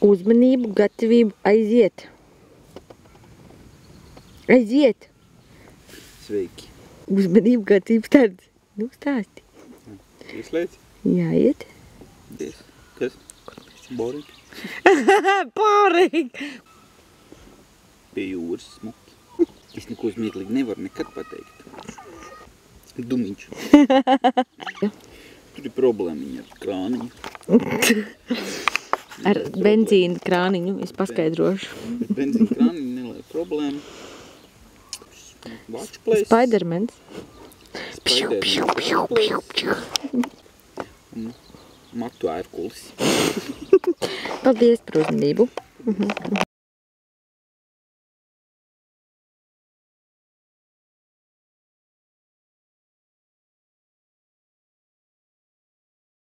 Uzmanību, gatavību, aiziet. Aiziet. Sveiki. Uzmanību, gatavību, tad. Nu, stāsti. Ieslēdz? Jā, iet. Dies. Kas? Boring. Boring. Pie jūras smuki. Es neko smieklīgi nevaru nekad pateikt. Dumiņš. Tur ir problēmiņa ar krāniņu. Ar benzīna krāniņu es paskaidrošu. Benzīna krāniņu neliela problēma. Watch place. Spidermans. Un matu ērkulis. Paldies par uzmanību.